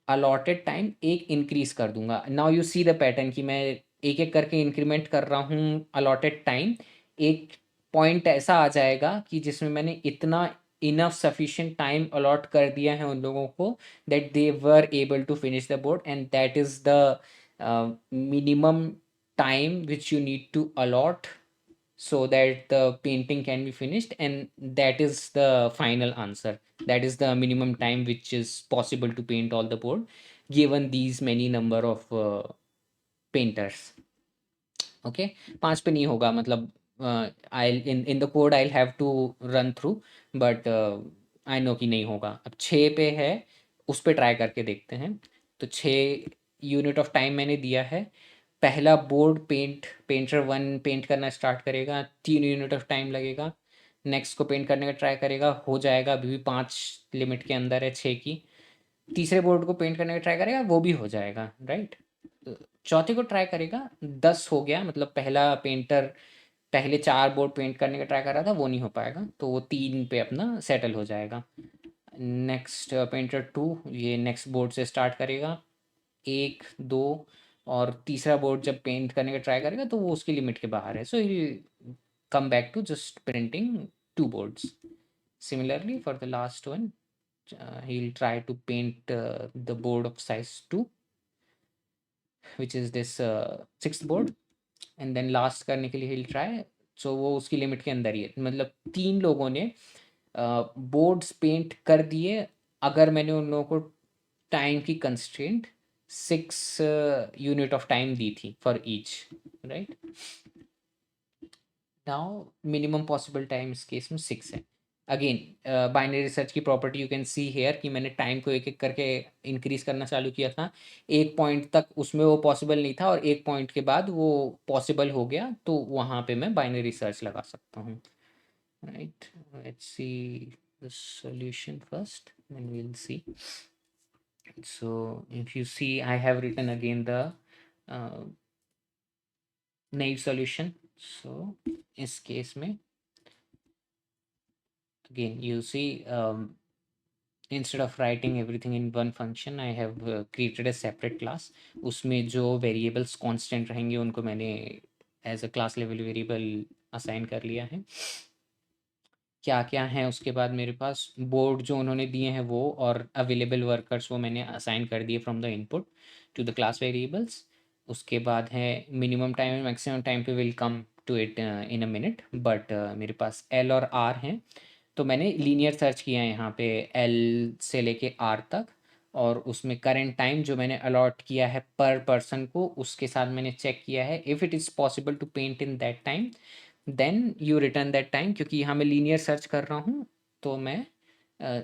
Speaker 1: अलॉटेड टाइम एक इंक्रीज कर दूंगा। Now you see the pattern कि मैं एक एक करके इंक्रीमेंट कर रहा हूँ अलॉटेड टाइम। एक पॉइंट ऐसा आ जाएगा कि जिसमें मैंने इतना इनफ सफिशिएंट टाइम अलॉट कर दिया है उन लोगों को that they were able to finish the board, and that is the minimum time which you need to allot so that the painting can be finished, and that is the final answer. That is the minimum time which is possible to paint all the board given these many number of painters. Okay, पाँच पे नहीं होगा, मतलब I in in the code I have to run through, but I know कि नहीं होगा। अब छः पे है, उस पे ट्राई करके देखते हैं। तो 6 यूनिट ऑफ टाइम मैंने दिया है। पहला बोर्ड पेंटर वन पेंट करना स्टार्ट करेगा, 3 यूनिट ऑफ टाइम लगेगा। नेक्स्ट को पेंट करने का ट्राई करेगा, हो जाएगा, अभी भी 5 लिमिट के अंदर है 6 की। तीसरे बोर्ड को पेंट करने का ट्राई करेगा, वो भी हो जाएगा, राइट। चौथे को ट्राई करेगा, 10 हो गया, मतलब पहला पेंटर पहले 4 बोर्ड पेंट करने का ट्राई कर रहा था, वो नहीं हो पाएगा, तो वो 3 पे अपना सेटल हो जाएगा। नेक्स्ट पेंटर 2 ये नेक्स्ट बोर्ड से स्टार्ट करेगा, 1 2 और तीसरा बोर्ड जब पेंट करने का ट्राई करेगा तो वो उसकी लिमिट के बाहर है, so he come back to just printing 2 boards. Similarly, for the last one, he'll try to paint the board of size 2, which is this 6th board, and then last करने के लिए he'll try. So वो उसकी लिमिट के अंदर ही है, मतलब 3 लोगों ने बोर्ड्स पेंट कर दिए अगर मैंने उन लोगों को टाइम की कंस्ट्रेंट 6 यूनिट ऑफ टाइम दी थी for each, right? Now minimum possible time इस केस में 6 है। अगेन बाइनरी रिसर्च की property you can see here कि मैंने टाइम को एक एक करके इंक्रीज करना चालू किया था। एक पॉइंट तक उसमें वो पॉसिबल नहीं था और एक पॉइंट के बाद वो पॉसिबल हो गया, तो वहाँ पे मैं बाइनरी रिसर्च लगा सकता हूँ, right? Let's see the solution first and we will see. So if you see, I have written again the uh, naive solution. So इस केस में again you see, instead of writing everything in one function, I have created a separate class. उसमें जो variables constant रहेंगे उनको मैंने as a class level variable assign कर लिया है। क्या क्या है उसके बाद मेरे पास बोर्ड जो उन्होंने दिए हैं वो, और अवेलेबल वर्कर्स वो मैंने असाइन कर दिए from the input to the class variables. उसके बाद है minimum time and maximum time पे will come to it in a minute, but मेरे पास एल और आर हैं, तो मैंने लीनियर सर्च किया है यहाँ पे एल से लेके आर तक, और उसमें करंट टाइम जो मैंने अलॉट किया है पर पर्सन को उसके साथ मैंने चेक किया है if it is possible to paint in that time, then you return that time. क्योंकि यहाँ मैं लीनियर सर्च कर रहा हूँ, तो मैं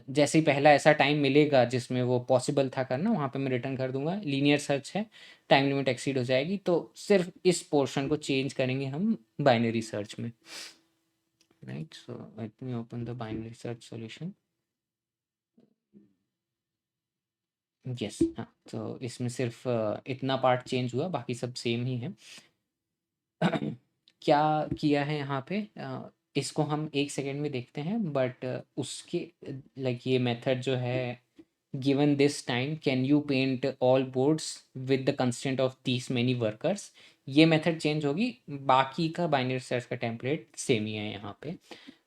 Speaker 1: जैसे ही पहला ऐसा टाइम मिलेगा जिसमें वो पॉसिबल था करना, वहाँ पे मैं रिटर्न कर दूंगा। लीनियर सर्च है, टाइम लिमिट एक्सीड हो जाएगी, तो सिर्फ इस पोर्शन को चेंज करेंगे हम बाइनरी सर्च में, right? So let me open the binary search solution. Yes, हाँ, तो इसमें सिर्फ इतना पार्ट चेंज हुआ, बाकी सब सेम ही है। क्या किया है यहाँ पे, इसको हम एक सेकेंड में देखते हैं, बट उसके लाइक ये मेथड जो है, given this time can you paint all boards with the constant of this many workers, ये मेथड चेंज होगी, बाकी का बाइनरी सर्च का टेम्पलेट सेम ही है यहाँ पे।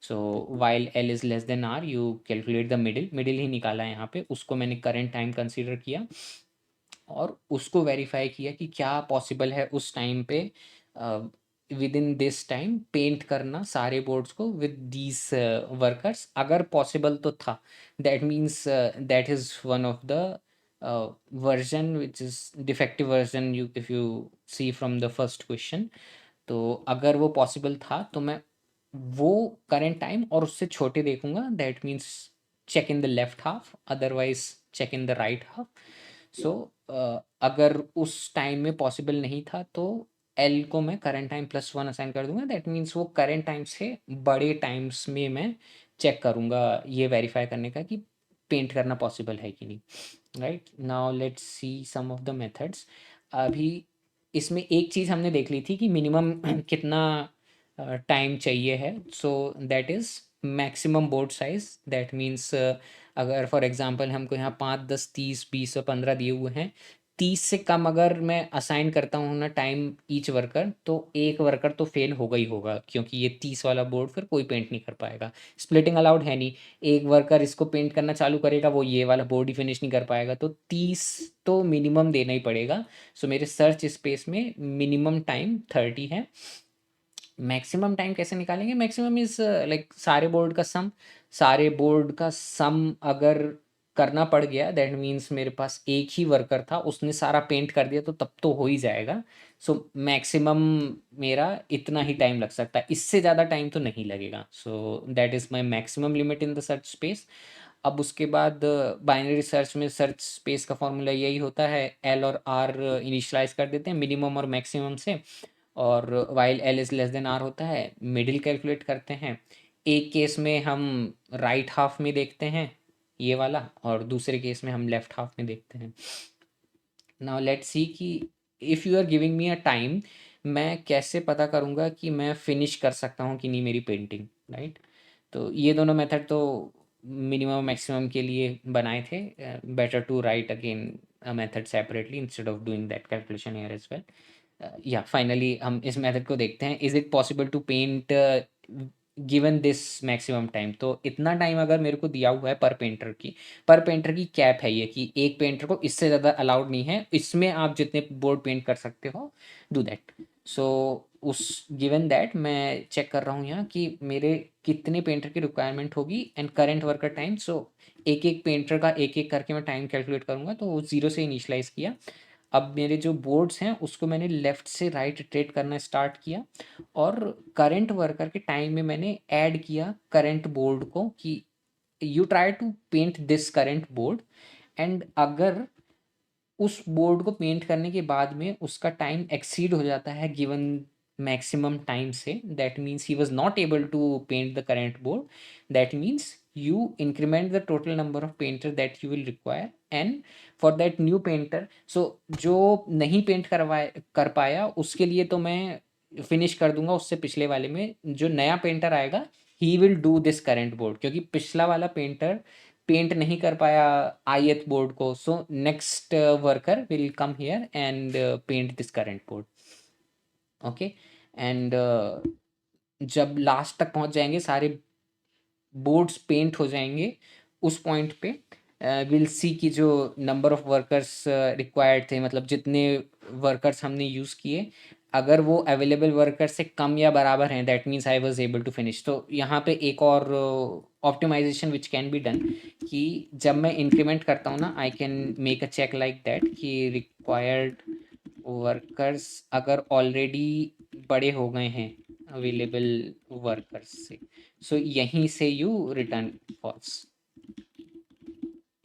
Speaker 1: So while L is less than R you calculate the middle, middle ही निकाला है यहाँ पे, उसको मैंने करंट टाइम कंसिडर किया और उसको वेरीफाई किया कि क्या पॉसिबल है उस टाइम पे with in this time paint करना सारे बोर्ड्स को विद दीज वर्कर्स। अगर पॉसिबल तो था, that means that is one of the version which is defective version, you if you see from the first question. तो अगर वो पॉसिबल था तो मैं वो करंट टाइम और उससे छोटे देखूंगा, that means check in the left half, otherwise check in the right half. So अगर उस टाइम में पॉसिबल नहीं था तो एल को मैं करंट टाइम प्लस 1 असाइन कर दूंगा, दैट मीन्स वो करंट टाइम से बड़े टाइम्स में मैं चेक करूंगा ये वेरीफाई करने का कि पेंट करना पॉसिबल है कि नहीं, right? Now let's see some of the methods. अभी इसमें एक चीज़ हमने देख ली थी कि मिनिमम कितना टाइम चाहिए है, so that is maximum board size, that means अगर फॉर एग्जांपल हमको यहाँ 5 10 30 20 और 15 दिए हुए हैं, 30 से कम अगर मैं असाइन करता हूँ ना टाइम ईच वर्कर, तो एक वर्कर तो फेल होगा ही होगा, क्योंकि ये 30 वाला बोर्ड फिर कोई पेंट नहीं कर पाएगा, स्प्लिटिंग अलाउड है नहीं। एक वर्कर इसको पेंट करना चालू करेगा, वो ये वाला बोर्ड ही फिनिश नहीं कर पाएगा, तो 30 तो मिनिमम देना ही पड़ेगा। सो मेरे सर्च स्पेस में मिनिमम टाइम 30 है। मैक्सिमम टाइम कैसे निकालेंगे? मैक्सिमम इज लाइक सारे बोर्ड का सम, सारे बोर्ड का सम अगर करना पड़ गया, दैट मीन्स मेरे पास एक ही वर्कर था, उसने सारा पेंट कर दिया, तो तब तो हो ही जाएगा। सो मैक्सिमम मेरा इतना ही टाइम लग सकता है, इससे ज़्यादा टाइम तो नहीं लगेगा। So that is my maximum limit in the search space. अब उसके बाद बाइनरी सर्च में सर्च स्पेस का फॉर्मूला यही होता है, एल और आर इनिशलाइज कर देते हैं मिनिमम और मैक्सिमम से, और while L is less than R होता है, मिडिल कैलकुलेट करते हैं। एक केस में हम राइट हाफ में देखते हैं ये वाला, और दूसरे केस में हम लेफ्ट हाफ में देखते हैं। नाउ लेट्स सी कि if you are giving me a time, मैं कैसे पता करूँगा कि मैं फिनिश कर सकता हूँ कि नहीं मेरी पेंटिंग, राइट? तो ये दोनों मेथड तो मिनिमम मैक्सिमम के लिए बनाए थे, better to write again a method separately instead of doing that calculation here as well. Yeah, finally हम इस मेथड को देखते हैं. Is it possible to paint given this maximum time? तो इतना टाइम अगर मेरे को दिया हुआ है पर पेंटर की कैप है ये कि एक पेंटर को इससे ज़्यादा अलाउड नहीं है, इसमें आप जितने बोर्ड पेंट कर सकते हो डू दैट. सो उस गिवन दैट मैं चेक कर रहा हूँ यहाँ कि मेरे कितने पेंटर की रिक्वायरमेंट होगी एंड करंट वर्कर टाइम. सो एक एक पेंटर का एक एक करके मैं टाइम कैलकुलेट करूँगा. तो वो जीरो से इनिशलाइज किया. अब मेरे जो बोर्ड्स हैं उसको मैंने लेफ्ट से राइट रोटेट करना स्टार्ट किया और करंट वर्कर के टाइम में मैंने ऐड किया करंट बोर्ड को कि you try to paint this current board. And अगर उस बोर्ड को पेंट करने के बाद में उसका टाइम एक्सीड हो जाता है गिवन मैक्सिमम टाइम से, that means he was not able to paint the current board. That means you increment the total number of painter that you will require and for that new painter. so जो नहीं पेंट करवाए कर पाया उसके लिए तो मैं फिनिश कर दूंगा उससे पिछले वाले में. जो नया पेंटर आएगा he will do this current board क्योंकि पिछला वाला पेंटर पेंट नहीं कर पाया आयत बोर्ड को. So next worker will come here and paint this current board. Okay. And जब लास्ट तक पहुंच जाएंगे सारे बोर्ड्स पेंट हो जाएंगे उस पॉइंट पे विल सी कि जो नंबर ऑफ वर्कर्स रिक्वायर्ड थे मतलब जितने वर्कर्स हमने यूज़ किए अगर वो अवेलेबल वर्कर से कम या बराबर हैं that means I was able to finish. तो यहाँ पे एक और optimisation which can be done कि जब मैं इंक्रीमेंट करता हूँ ना I can make a check like that कि रिक्वायर्ड वर्कर्स अगर ऑलरेडी बड़े हो गए हैं अवेलेबल वर्कर्स से. सो यहीं से you return false.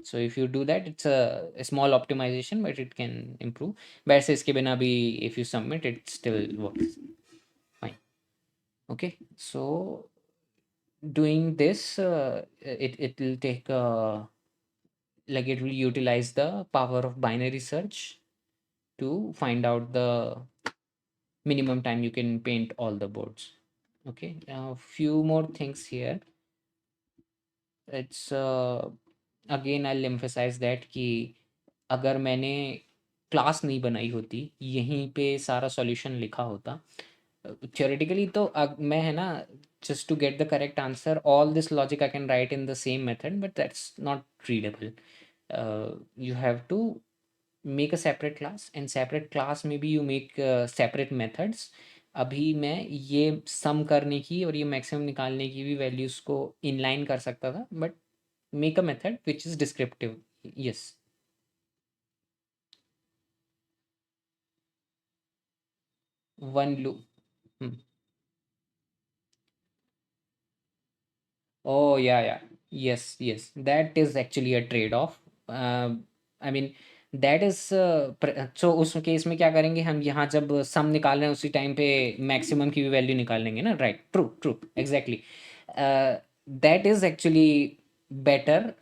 Speaker 1: So if you do that it's a small optimisation but it can improve. वैसे इसके बिना भी if you submit it still works fine. Okay. So doing this it will take like it will utilize the power of binary search to find out the minimum time you can paint all the boards. Okay, a few more things here. It's again I'll emphasize that कि अगर मैंने क्लास नहीं बनाई होती यहीं पे सारा सॉल्यूशन लिखा होता theoretically तो मैं है ना just to get the correct answer all this logic I can write in the same method but that's not readable. You have to make a separate class and separate class में भी you make separate methods. अभी मैं ये सम करने की और ये मैक्सिमम निकालने की भी वैल्यूज़ को इनलाइन कर सकता था but make a method which is descriptive. Yes. One loop. Oh, yeah, yeah. Yes, yes. That is actually a trade-off. I mean, that is so उस केस में क्या करेंगे हम यहाँ जब सम निकाल रहे हैं उसी टाइम पे मैक्सिमम की भी वैल्यू निकाल लेंगे ना. Right. True true exactly. That is actually better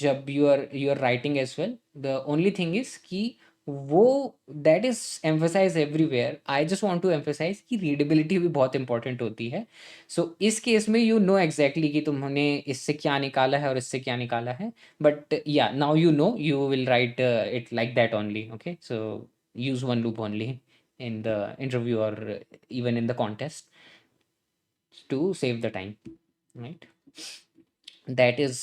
Speaker 1: जब you are writing as well. The only thing is कि वो that is emphasize everywhere. I just want to emphasize कि रीडेबिलिटी भी बहुत इंपॉर्टेंट होती है. सो इस केस में यू नो एग्जैक्टली कि तुमने इससे क्या निकाला है और इससे क्या निकाला है. बट या now you know you will write it like that only. Okay. So use one loop only in the interview or even in the contest to save the time, right? That is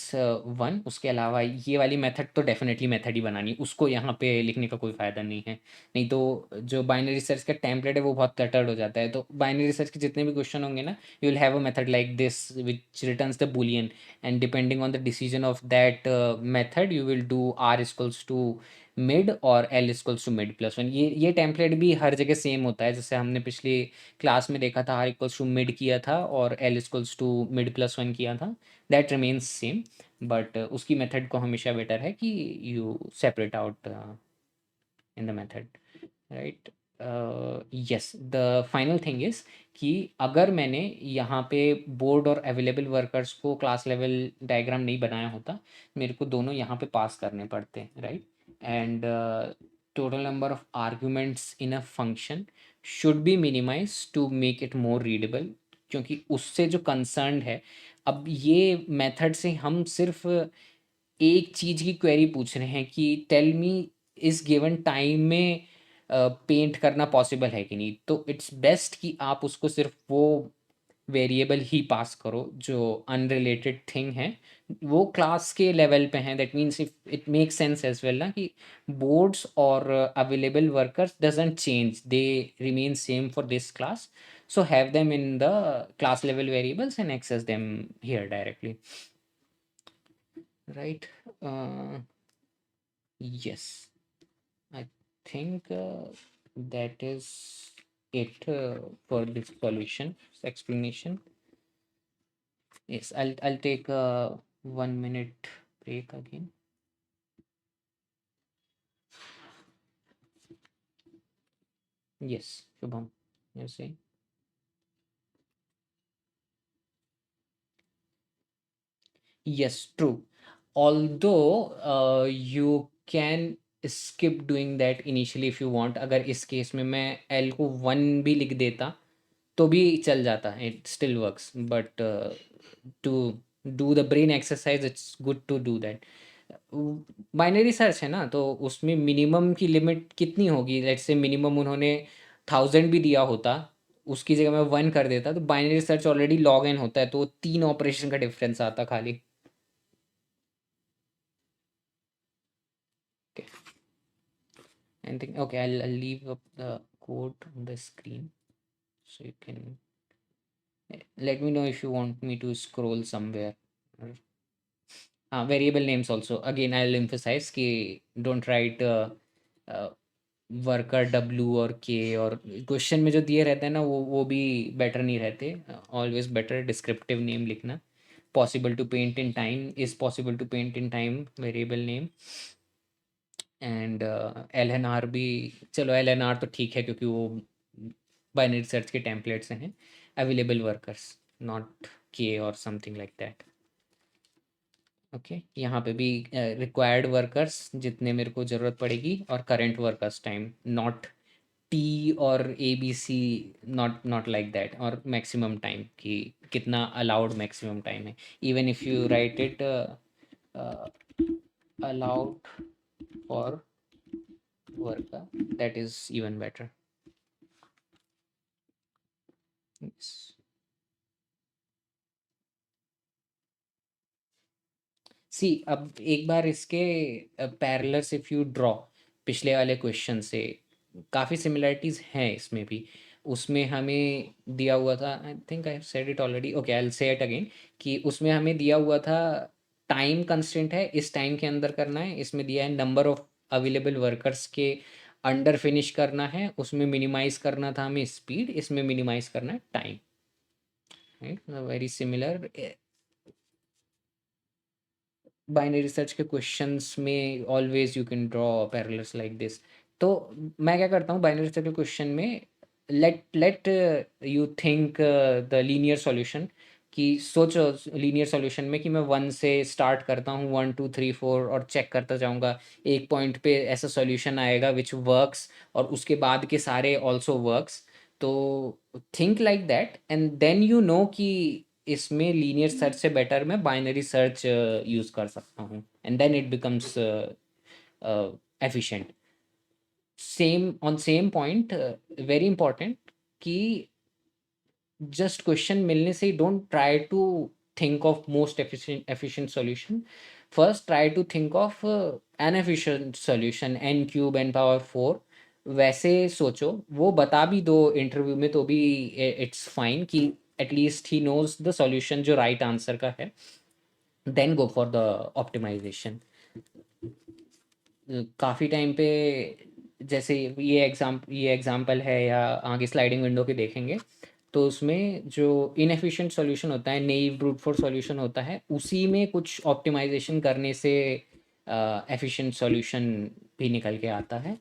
Speaker 1: one. उसके अलावा ये वाली मेथड तो डेफिनेटली मेथड ही बनानी है उसको यहाँ पे लिखने का कोई फ़ायदा नहीं है. नहीं तो जो बाइनरी सर्च का टेम्पलेट है वो बहुत क्लटर्ड हो जाता है. तो बाइनरी सर्च के जितने भी क्वेश्चन होंगे ना you will have a method like this which returns the boolean and depending on the decision of that method you will do R equals to mid और L equals to mid plus one. ये टेम्पलेट भी हर जगह सेम होता है जैसे हमने पिछली क्लास में देखा था आर इक्वल्स टू मिड किया था और L equals to mid plus one किया था. दैट रिमेन्स सेम बट उसकी मेथड को हमेशा बेटर है कि you separate out in the method. Right. Yes. The final thing is कि अगर मैंने यहाँ पे बोर्ड और अवेलेबल वर्कर्स को क्लास लेवल डायग्राम नहीं बनाया होता मेरे को दोनों यहाँ पे पास करने पड़ते हैं. Right. And total number of arguments in a function should be minimized to make it more readable क्योंकि उससे जो कंसर्न है अब ये मेथड से हम सिर्फ एक चीज़ की क्वेरी पूछ रहे हैं कि टेल मी इस गिवन टाइम में पेंट करना पॉसिबल है कि नहीं, तो इट्स बेस्ट कि आप उसको सिर्फ वो वेरिएबल ही पास करो जो अनरिलेटेड थिंग है, वो क्लास के लेवल पे हैं। That means if it make sense as well ना कि बोर्ड्स और available workers doesn't change, they remain same for this class, so have them in the class level variables and access them here directly, right? uh, yes, I think that is it for this solution explanation. Yes, I'll take a 1 minute break again. Yes, Shubham, you're saying. Yes, true. Although you can skip doing that initially if you want. अगर इस केस में मैं L को 1 भी लिख देता तो भी चल जाता है, it still works. But to do the brain exercise, it's good to do that. Binary search है ना, तो उसमें मिनिमम की लिमिट कितनी होगी? लेट्स से मिनिमम उन्होंने 1000 भी दिया होता, उसकी जगह मैं 1 कर देता, तो binary search already log in होता है, तो 3 ऑपरेशन का डिफरेंस आता खाली। Okay. I think okay, I'll leave up the code on the screen so you can let me know if you want me to scroll somewhere. Variable names also. Again, I'll emphasize कि don't write वर्कर W और K, और क्वेश्चन में जो दिए रहते हैं ना वो भी बेटर नहीं रहते। ऑलवेज बेटर डिस्क्रिप्टिव नेम लिखना। Possible to paint in time, is possible to paint in time variable name. And L N R भी, चलो एल एन आर तो ठीक है क्योंकि वो बाइनरी सर्च के टेम्पलेट्स हैं। अवेलेबल वर्कर्स, नॉट के और समथिंग लाइक दैट। ओके, यहाँ पे भी रिक्वायर्ड वर्कर्स जितने मेरे को ज़रूरत पड़ेगी, और current workers time, not T और A B C, not not like that, और मैक्सिमम टाइम कि कितना अलाउड मैक्सिमम टाइम है। Even if you write it allowed for worker, that is even better. Yes. See अब एक बार इसके पैरेलल्स इफ यू ड्रॉ पिछले वाले क्वेश्चन से, काफ़ी सिमिलरिटीज़ हैं इसमें भी। उसमें हमें दिया हुआ था, I think I said it already, okay I will say it again, कि उसमें हमें दिया हुआ था टाइम कंस्ट्रेंट है, इस टाइम के अंदर करना है। इसमें दिया है नंबर ऑफ अवेलेबल वर्कर्स के अंडर फिनिश करना है, उसमें मिनिमाइज करना था हमें स्पीड, इसमें मिनिमाइज करना है time, right? Very similar. Binary research के क्वेश्चंस में always you can draw parallels like this. तो मैं क्या करता हूँ बाइनरी रिसर्च के क्वेश्चन में, let let you think the linear solution, कि सोचो लीनियर सॉल्यूशन में कि मैं 1 से स्टार्ट करता हूँ, 1 2 3 4 और चेक करता जाऊँगा। एक पॉइंट पे ऐसा सॉल्यूशन आएगा विच वर्क्स, और उसके बाद के सारे ऑल्सो वर्क्स। तो think like that and then you know कि इसमें लीनियर सर्च से बेटर मैं बाइनरी सर्च यूज़ कर सकता हूँ, and then it becomes efficient. Same on same point, very important कि जस्ट क्वेश्चन मिलने से ही don't try to think of most efficient solution. First try to think of an efficient solution, N cube N power 4, वैसे सोचो। वो बता भी दो इंटरव्यू में तो भी इट्स फाइन कि at least he knows the solution जो राइट आंसर का है, then go for the optimisation. काफ़ी टाइम पे, जैसे ये एग्जांपल है या आगे स्लाइडिंग विंडो के देखेंगे, तो उसमें जो इनएफिशिएंट सॉल्यूशन होता है, नेइव ब्रूट फोर्स सॉल्यूशन होता है, उसी में कुछ ऑप्टिमाइजेशन करने से एफिशिएंट सॉल्यूशन भी निकल के आता है।